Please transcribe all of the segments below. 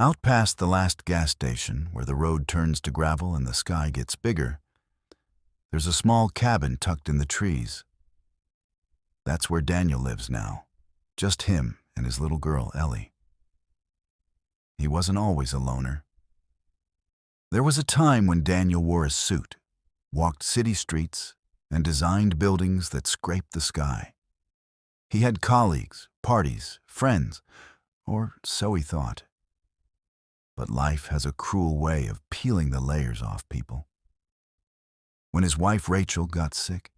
Out past the last gas station, where the road turns to gravel and the sky gets bigger, there's a small cabin tucked in the trees. That's where Daniel lives now, just him and his little girl, Ellie. He wasn't always a loner. There was a time when Daniel wore a suit, walked city streets, and designed buildings that scraped the sky. He had colleagues, parties, friends, or so he thought. But life has a cruel way of peeling the layers off people. When his wife Rachel got sick,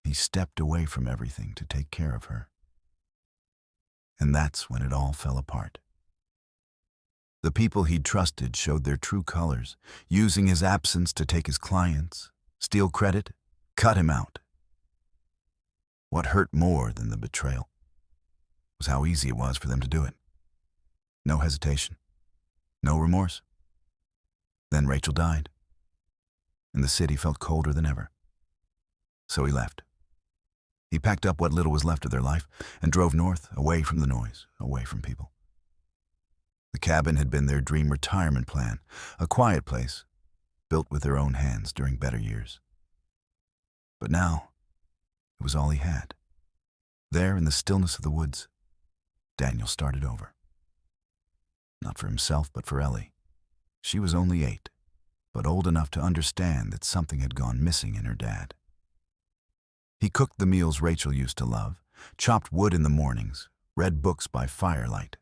he stepped away from everything to take care of her. And that's when it all fell apart. The people he'd trusted showed their true colors, using his absence to take his clients, steal credit, cut him out. What hurt more than the betrayal was how easy it was for them to do it. No hesitation, no remorse. Then Rachel died, and the city felt colder than ever. So he left. He packed up what little was left of their life and drove north, away from the noise, away from people. The cabin had been their dream retirement plan, a quiet place, built with their own hands during better years. But now, it was all he had. There in the stillness of the woods, Daniel started over. Not for himself, but for Ellie. She was only 8, but old enough to understand that something had gone missing in her dad. He cooked the meals Rachel used to love, chopped wood in the mornings, read books by firelight.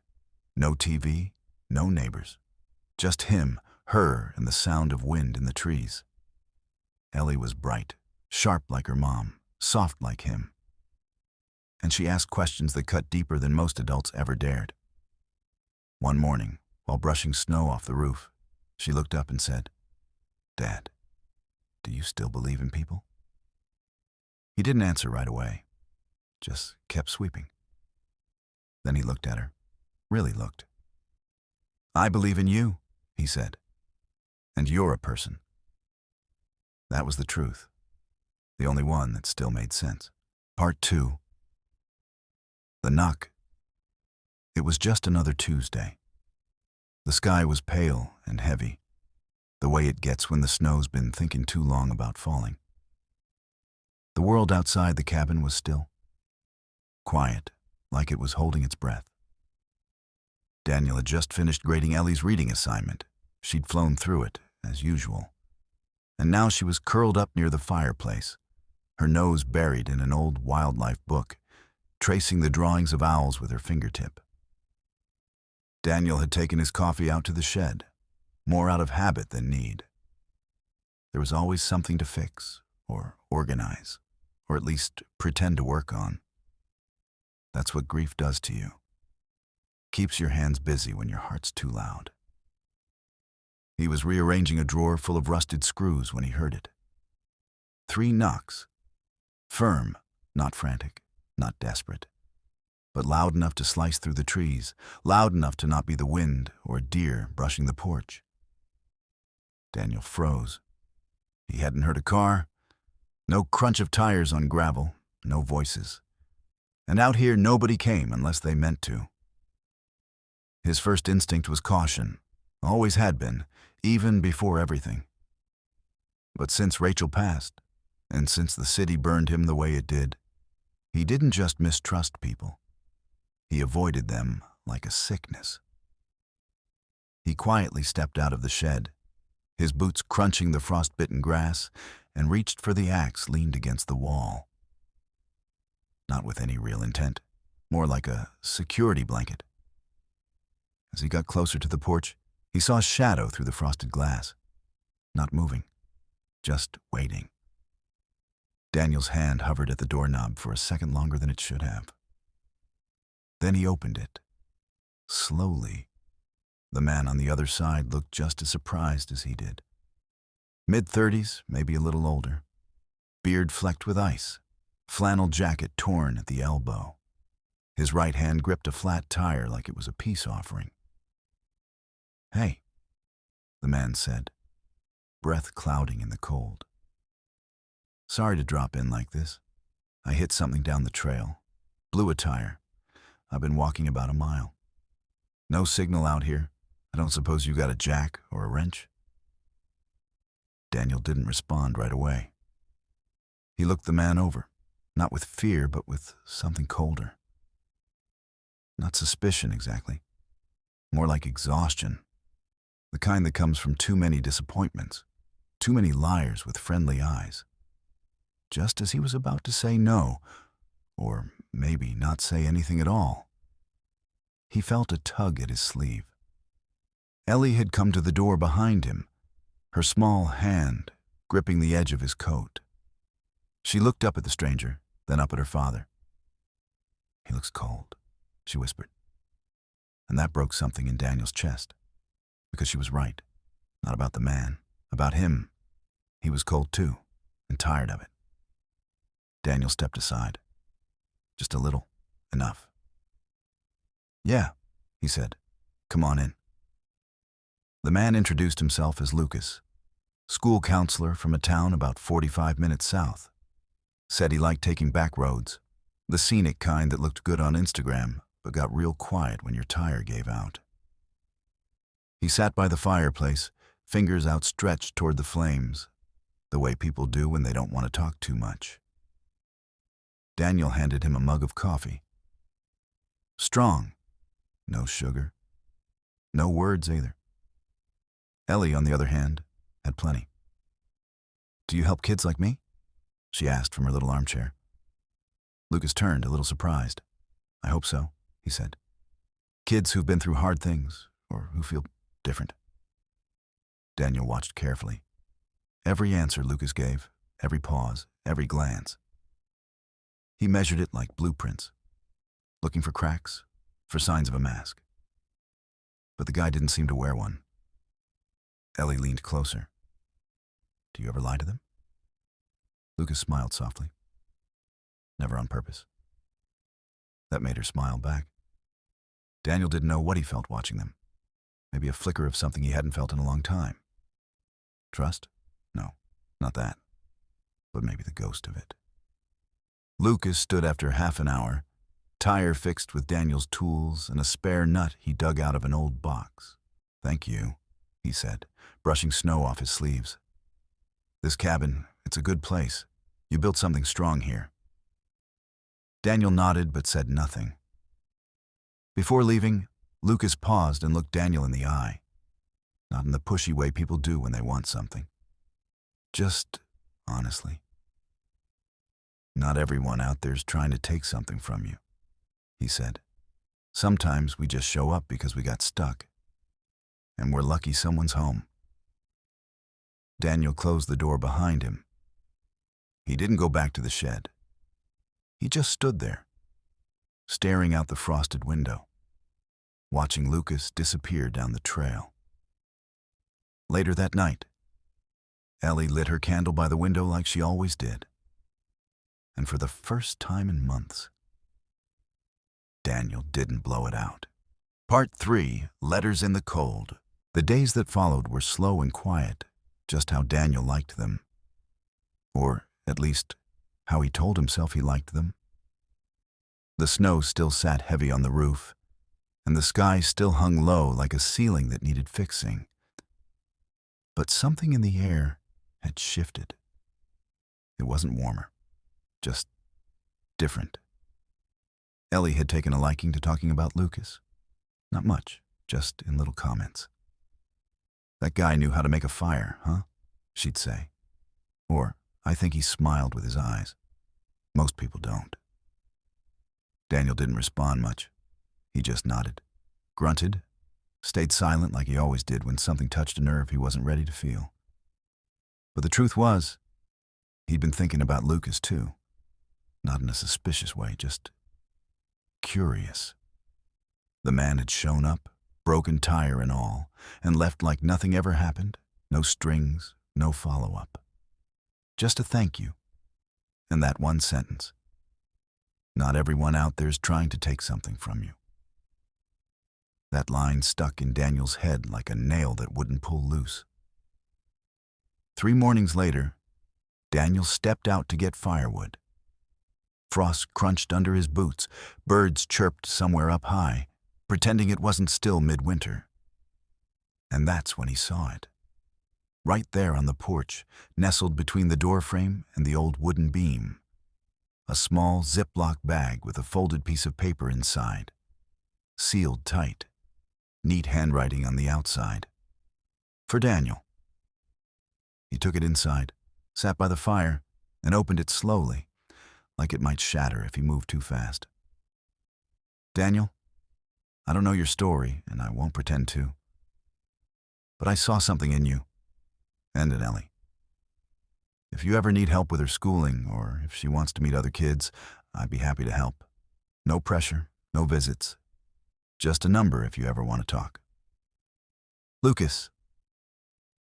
No TV, no neighbors. Just him, her, and the sound of wind in the trees. Ellie was bright, sharp like her mom, soft like him. And she asked questions that cut deeper than most adults ever dared. One morning, while brushing snow off the roof, she looked up and said, "Dad, do you still believe in people?" He didn't answer right away, just kept sweeping. Then he looked at her, really looked. "I believe in you," he said, "and you're a person." That was the truth, the only one that still made sense. Part 2. The knock. It was just another Tuesday. The sky was pale and heavy, the way it gets when the snow's been thinking too long about falling. The world outside the cabin was still, quiet, like it was holding its breath. Daniel had just finished grading Ellie's reading assignment. She'd flown through it, as usual. And now she was curled up near the fireplace, her nose buried in an old wildlife book, tracing the drawings of owls with her fingertip. Daniel had taken his coffee out to the shed, more out of habit than need. There was always something to fix, or organize, or at least pretend to work on. That's what grief does to you. Keeps your hands busy when your heart's too loud. He was rearranging a drawer full of rusted screws when he heard it. 3 knocks. Firm, not frantic, not desperate, but loud enough to slice through the trees, loud enough to not be the wind or a deer brushing the porch. Daniel froze. He hadn't heard a car, no crunch of tires on gravel, no voices. And out here nobody came unless they meant to. His first instinct was caution, always had been, even before everything. But since Rachel passed, and since the city burned him the way it did, he didn't just mistrust people. He avoided them like a sickness. He quietly stepped out of the shed, his boots crunching the frost-bitten grass, and reached for the axe leaned against the wall. Not with any real intent, more like a security blanket. As he got closer to the porch, he saw a shadow through the frosted glass. Not moving, just waiting. Daniel's hand hovered at the doorknob for a second longer than it should have. Then he opened it. Slowly. The man on the other side looked just as surprised as he did. Mid-30s, maybe a little older. Beard flecked with ice. Flannel jacket torn at the elbow. His right hand gripped a flat tire like it was a peace offering. "Hey," the man said, breath clouding in the cold. "Sorry to drop in like this. I hit something down the trail. Blew a tire. I've been walking about a mile. No signal out here. I don't suppose you got a jack or a wrench? Daniel didn't respond right away. He looked the man over, not with fear, but with something colder. Not suspicion exactly, more like exhaustion, the kind that comes from too many disappointments, too many liars with friendly eyes. Just as he was about to say no, or maybe not say anything at all, he felt a tug at his sleeve. Ellie had come to the door behind him, her small hand gripping the edge of his coat. She looked up at the stranger, then up at her father. "He looks cold," she whispered. And that broke something in Daniel's chest, because she was right. Not about the man, about him. He was cold too, and tired of it. Daniel stepped aside. Just a little, enough. "Yeah," he said. "Come on in." The man introduced himself as Lucas, school counselor from a town about 45 minutes south. Said he liked taking back roads, the scenic kind that looked good on Instagram, but got real quiet when your tire gave out. He sat by the fireplace, fingers outstretched toward the flames, the way people do when they don't want to talk too much. Daniel handed him a mug of coffee. Strong, no sugar, no words either. Ellie, on the other hand, had plenty. "Do you help kids like me?" she asked from her little armchair. Lucas turned, a little surprised. "I hope so," he said. "Kids who've been through hard things, or who feel different." Daniel watched carefully. Every answer Lucas gave, every pause, every glance. He measured it like blueprints, looking for cracks, for signs of a mask. But the guy didn't seem to wear one. Ellie leaned closer. "Do you ever lie to them?" Lucas smiled softly. "Never on purpose." That made her smile back. Daniel didn't know what he felt watching them. Maybe a flicker of something he hadn't felt in a long time. Trust? No, not that. But maybe the ghost of it. Lucas stood after half an hour, tire fixed with Daniel's tools and a spare nut he dug out of an old box. "Thank you," he said, brushing snow off his sleeves. "This cabin, it's a good place. You built something strong here." Daniel nodded but said nothing. Before leaving, Lucas paused and looked Daniel in the eye. Not in the pushy way people do when they want something. Just honestly. "Not everyone out there's trying to take something from you," he said. "Sometimes we just show up because we got stuck. And we're lucky someone's home." Daniel closed the door behind him. He didn't go back to the shed. He just stood there, staring out the frosted window, watching Lucas disappear down the trail. Later that night, Ellie lit her candle by the window like she always did. And for the first time in months, Daniel didn't blow it out. Part 3, Letters in the Cold. The days that followed were slow and quiet, just how Daniel liked them. Or, at least, how he told himself he liked them. The snow still sat heavy on the roof, and the sky still hung low like a ceiling that needed fixing. But something in the air had shifted. It wasn't warmer, just different. Ellie had taken a liking to talking about Lucas. Not much, just in little comments. "That guy knew how to make a fire, huh?" she'd say. Or, "I think he smiled with his eyes. Most people don't." Daniel didn't respond much. He just nodded, grunted, stayed silent like he always did when something touched a nerve he wasn't ready to feel. But the truth was, he'd been thinking about Lucas too. Not in a suspicious way, just curious. The man had shown up, broken tire and all, and left like nothing ever happened, no strings, no follow-up. Just a thank you, and that one sentence. Not everyone out there's trying to take something from you. That line stuck in Daniel's head like a nail that wouldn't pull loose. 3 mornings later, Daniel stepped out to get firewood. Frost crunched under his boots, birds chirped somewhere up high, pretending it wasn't still midwinter. And that's when he saw it. Right there on the porch, nestled between the door frame and the old wooden beam. A small Ziploc bag with a folded piece of paper inside. Sealed tight. Neat handwriting on the outside. For Daniel. He took it inside, sat by the fire, and opened it slowly, like it might shatter if he moved too fast. Daniel, I don't know your story, and I won't pretend to. But I saw something in you, and in Ellie. If you ever need help with her schooling, or if she wants to meet other kids, I'd be happy to help. No pressure, no visits. Just a number if you ever want to talk. Lucas.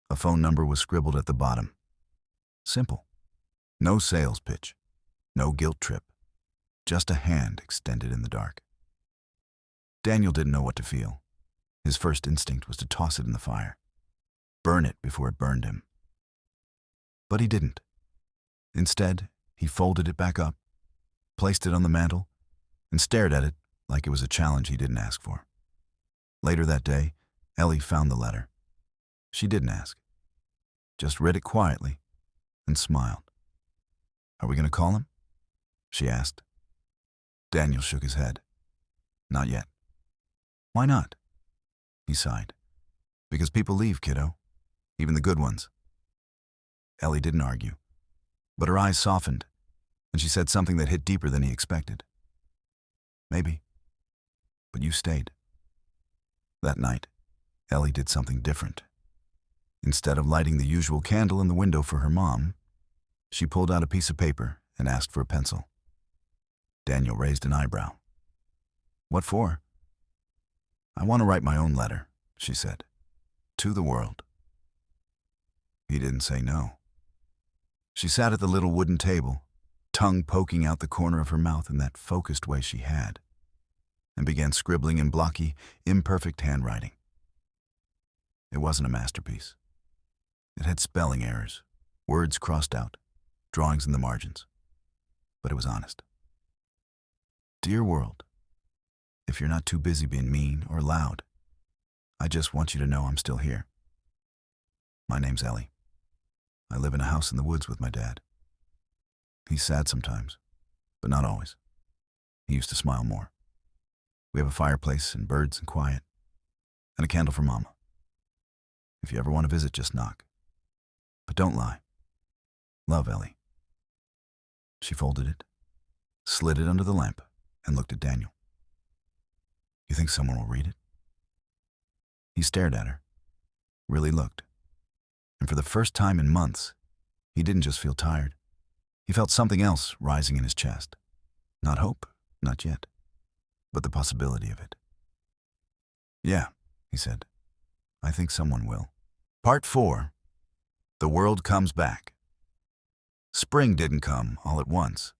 A phone number was scribbled at the bottom. Simple. No sales pitch. No guilt trip. Just a hand extended in the dark. Daniel didn't know what to feel. His first instinct was to toss it in the fire. Burn it before it burned him. But he didn't. Instead, he folded it back up, placed it on the mantel, and stared at it like it was a challenge he didn't ask for. Later that day, Ellie found the letter. She didn't ask. Just read it quietly and smiled. Are we going to call him? She asked. Daniel shook his head. Not yet. Why not? He sighed. Because people leave, kiddo. Even the good ones. Ellie didn't argue, but her eyes softened, and she said something that hit deeper than he expected. Maybe. But you stayed. That night, Ellie did something different. Instead of lighting the usual candle in the window for her mom, she pulled out a piece of paper and asked for a pencil. Daniel raised an eyebrow. What for? I want to write my own letter, she said. To the world. He didn't say no. She sat at the little wooden table, tongue poking out the corner of her mouth in that focused way she had, and began scribbling in blocky, imperfect handwriting. It wasn't a masterpiece. It had spelling errors, words crossed out, drawings in the margins. But it was honest. Dear world, if you're not too busy being mean or loud, I just want you to know I'm still here. My name's Ellie. I live in a house in the woods with my dad. He's sad sometimes, but not always. He used to smile more. We have a fireplace and birds and quiet, and a candle for Mama. If you ever want to visit, just knock. But don't lie. Love, Ellie. She folded it, slid it under the lamp, and looked at Daniel. You think someone will read it? He stared at her, really looked. And for the first time in months, he didn't just feel tired. He felt something else rising in his chest. Not hope, not yet, but the possibility of it. Yeah, he said. I think someone will. Part 4. The world comes back. Spring didn't come all at once.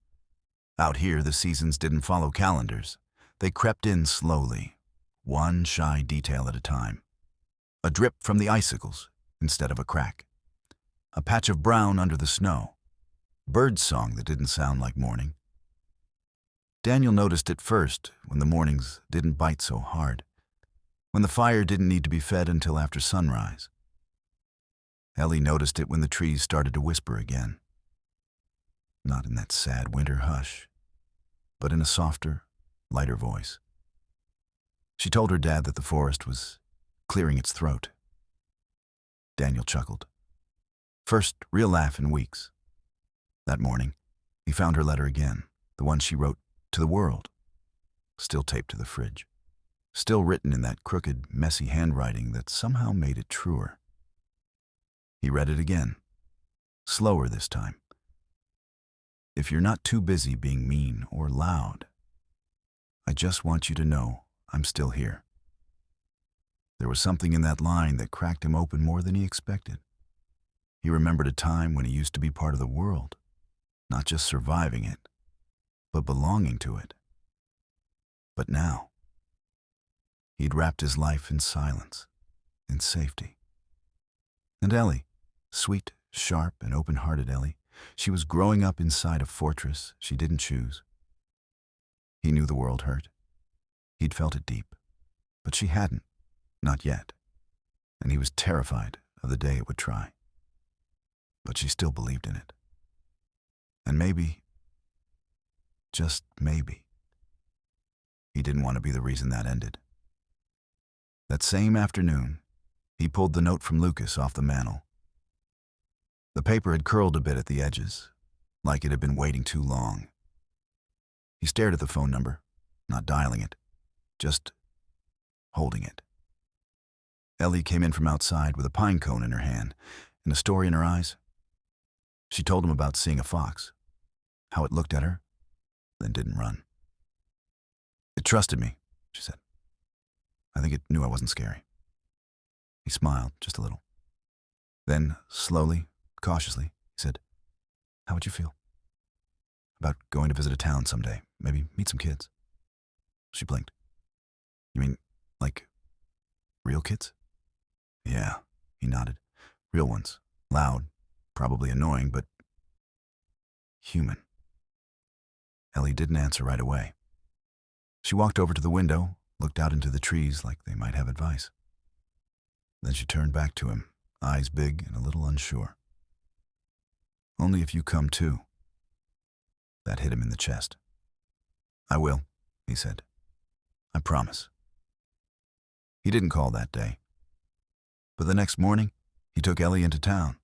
Out here, the seasons didn't follow calendars. They crept in slowly, one shy detail at a time. A drip from the icicles instead of a crack. A patch of brown under the snow. Bird song that didn't sound like morning. Daniel noticed it first when the mornings didn't bite so hard, when the fire didn't need to be fed until after sunrise. Ellie noticed it when the trees started to whisper again. Not in that sad winter hush, but in a softer, lighter voice. She told her dad that the forest was clearing its throat. Daniel chuckled. First real laugh in weeks. That morning, he found her letter again, the one she wrote to the world, still taped to the fridge, still written in that crooked, messy handwriting that somehow made it truer. He read it again, slower this time. If you're not too busy being mean or loud, I just want you to know I'm still here. There was something in that line that cracked him open more than he expected. He remembered a time when he used to be part of the world, not just surviving it, but belonging to it. But now, he'd wrapped his life in silence, in safety. And Ellie, sweet, sharp, and open-hearted Ellie, she was growing up inside a fortress she didn't choose. He knew the world hurt. He'd felt it deep, but she hadn't, not yet. and he was terrified of the day it would try. But she still believed in it. And maybe, just maybe, he didn't want to be the reason that ended. That same afternoon, he pulled the note from Lucas off the mantel. The paper had curled a bit at the edges, like it had been waiting too long. He stared at the phone number, not dialing it, just holding it. Ellie came in from outside with a pine cone in her hand and a story in her eyes. She told him about seeing a fox, how it looked at her, then didn't run. It trusted me, she said. I think it knew I wasn't scary. He smiled just a little. Then, slowly, cautiously, he said, how would you feel about going to visit a town someday, maybe meet some kids? She blinked. You mean, like, real kids? Yeah, he nodded. Real ones. Loud, probably annoying, but human. Ellie didn't answer right away. She walked over to the window, looked out into the trees like they might have advice. Then she turned back to him, eyes big and a little unsure. Only if you come too. That hit him in the chest. I will, he said. I promise. He didn't call that day. But the next morning, he took Ellie into town.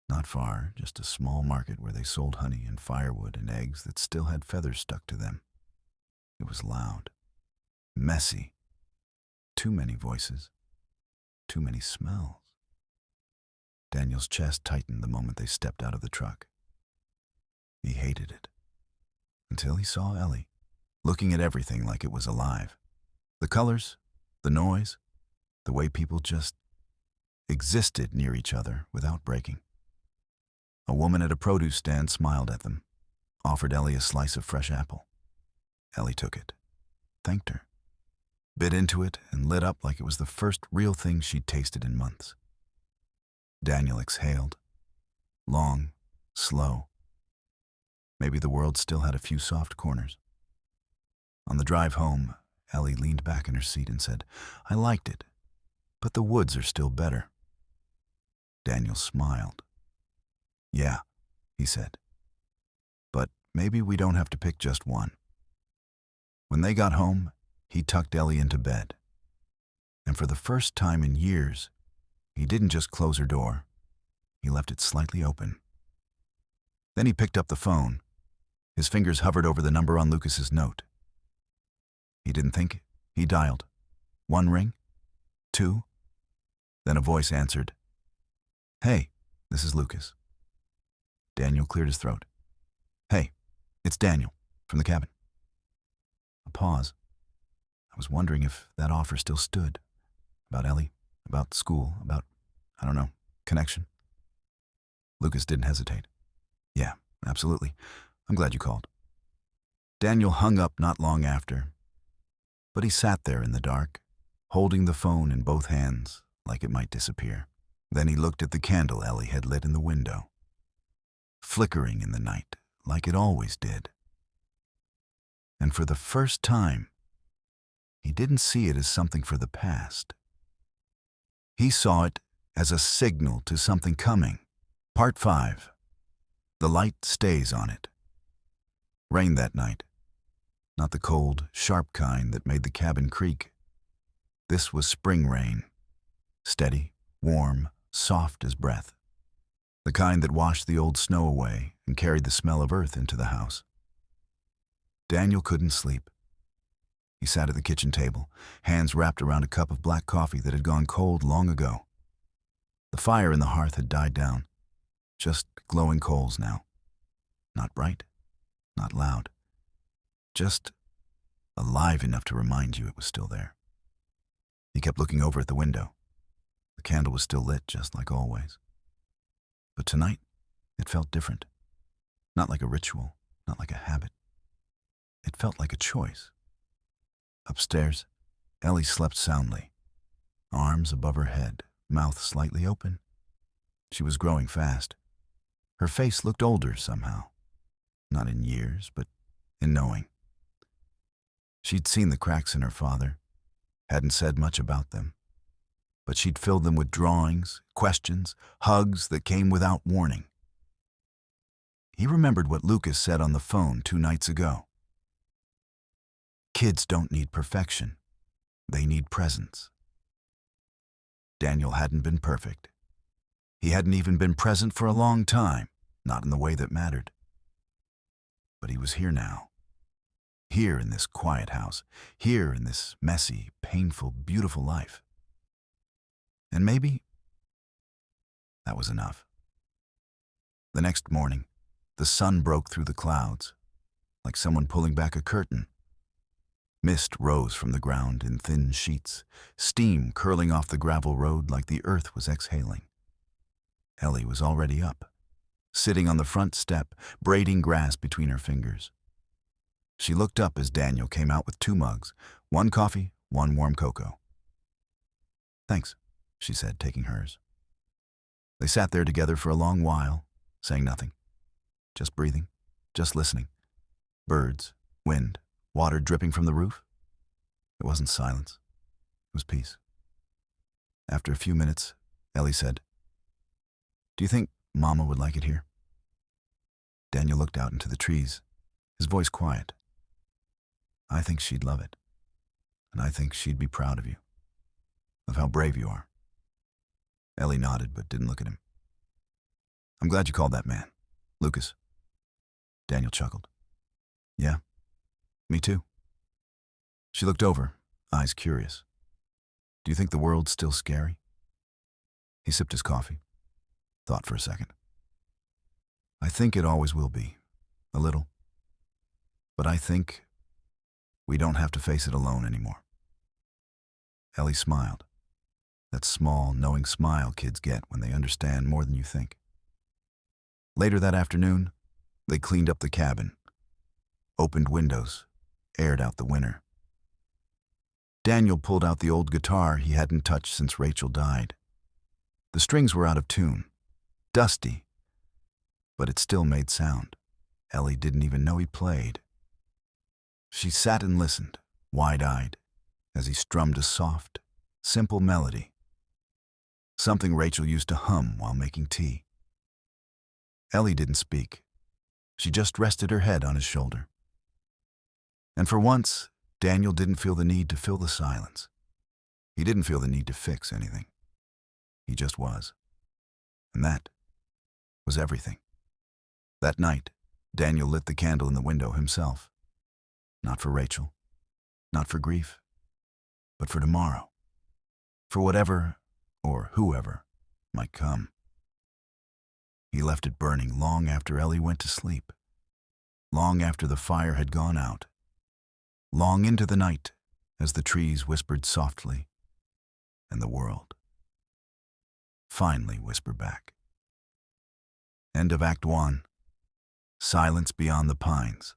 Not far, just a small market where they sold honey and firewood and eggs that still had feathers stuck to them. It was loud, messy, too many voices, too many smells. Daniel's chest tightened the moment they stepped out of the truck. He hated it, until he saw Ellie, looking at everything like it was alive. The colors, the noise, the way people just existed near each other without breaking. A woman at a produce stand smiled at them, offered Ellie a slice of fresh apple. Ellie took it, thanked her, bit into it, and lit up like it was the first real thing she'd tasted in months. Daniel exhaled, long, slow. Maybe the world still had a few soft corners. On the drive home, Ellie leaned back in her seat and said, I liked it, but the woods are still better. Daniel smiled. Yeah, he said. But maybe we don't have to pick just one. When they got home, he tucked Ellie into bed. And for the first time in years, he didn't just close her door. He left it slightly open. Then he picked up the phone. His fingers hovered over the number on Lucas's note. He didn't think. He dialed. 1 ring, 2. Then a voice answered. Hey, this is Lucas. Daniel cleared his throat. Hey, it's Daniel, from the cabin. A pause. I was wondering if that offer still stood. About Ellie, about school, about, I don't know, connection. Lucas didn't hesitate. Yeah, absolutely. I'm glad you called. Daniel hung up not long after, but he sat there in the dark, holding the phone in both hands like it might disappear. Then he looked at the candle Ellie had lit in the window, flickering in the night like it always did. And for the first time, he didn't see it as something for the past. He saw it as a signal to something coming. Part 5. The light stays on it. Rain that night. Not the cold, sharp kind that made the cabin creak. This was spring rain. Steady, warm, soft as breath. The kind that washed the old snow away and carried the smell of earth into the house. Daniel couldn't sleep. He sat at the kitchen table, hands wrapped around a cup of black coffee that had gone cold long ago. The fire in the hearth had died down. Just glowing coals now. Not bright, not loud. Just alive enough to remind you it was still there. He kept looking over at the window. The candle was still lit, just like always. But tonight, it felt different. Not like a ritual, not like a habit. It felt like a choice. Upstairs, Ellie slept soundly, arms above her head, mouth slightly open. She was growing fast. Her face looked older somehow. Not in years, but in knowing. She'd seen the cracks in her father, hadn't said much about them. but she'd filled them with drawings, questions, hugs that came without warning. He remembered what Lucas said on the phone 2 nights ago. Kids don't need perfection. They need presence. Daniel hadn't been perfect. He hadn't even been present for a long time, not in the way that mattered. But he was here now. Here in this quiet house. Here in this messy, painful, beautiful life. And maybe that was enough. The next morning, the sun broke through the clouds, like someone pulling back a curtain. Mist rose from the ground in thin sheets, steam curling off the gravel road like the earth was exhaling. Ellie was already up, sitting on the front step, braiding grass between her fingers. She looked up as Daniel came out with 2 mugs, 1 coffee, 1 warm cocoa. "Thanks," she said, taking hers. They sat there together for a long while, saying nothing, just breathing, just listening. Birds, wind, water dripping from the roof. It wasn't silence. It was peace. After a few minutes, Ellie said, "Do you think Mama would like it here?" Daniel looked out into the trees, his voice quiet. "I think she'd love it. And I think she'd be proud of you, of how brave you are." Ellie nodded but didn't look at him. "I'm glad you called that man, Lucas." Daniel chuckled. "Yeah, me too." She looked over, eyes curious. "Do you think the world's still scary?" He sipped his coffee, thought for a second. "I think it always will be, a little. But I think we don't have to face it alone anymore." Ellie smiled, that small, knowing smile kids get when they understand more than you think. Later that afternoon, they cleaned up the cabin, opened windows, aired out the winter. Daniel pulled out the old guitar he hadn't touched since Rachel died. The strings were out of tune, dusty, but it still made sound. Ellie didn't even know he played. She sat and listened, wide-eyed, as he strummed a soft, simple melody, something Rachel used to hum while making tea. Ellie didn't speak. She just rested her head on his shoulder. And for once, Daniel didn't feel the need to fill the silence. He didn't feel the need to fix anything. He just was. And that was everything. That night, Daniel lit the candle in the window himself. Not for Rachel, not for grief, but for tomorrow. For whatever, or whoever, might come. He left it burning long after Ellie went to sleep, long after the fire had gone out, long into the night as the trees whispered softly, and the world finally whispered back. End of Act 1. Silence Beyond the Pines.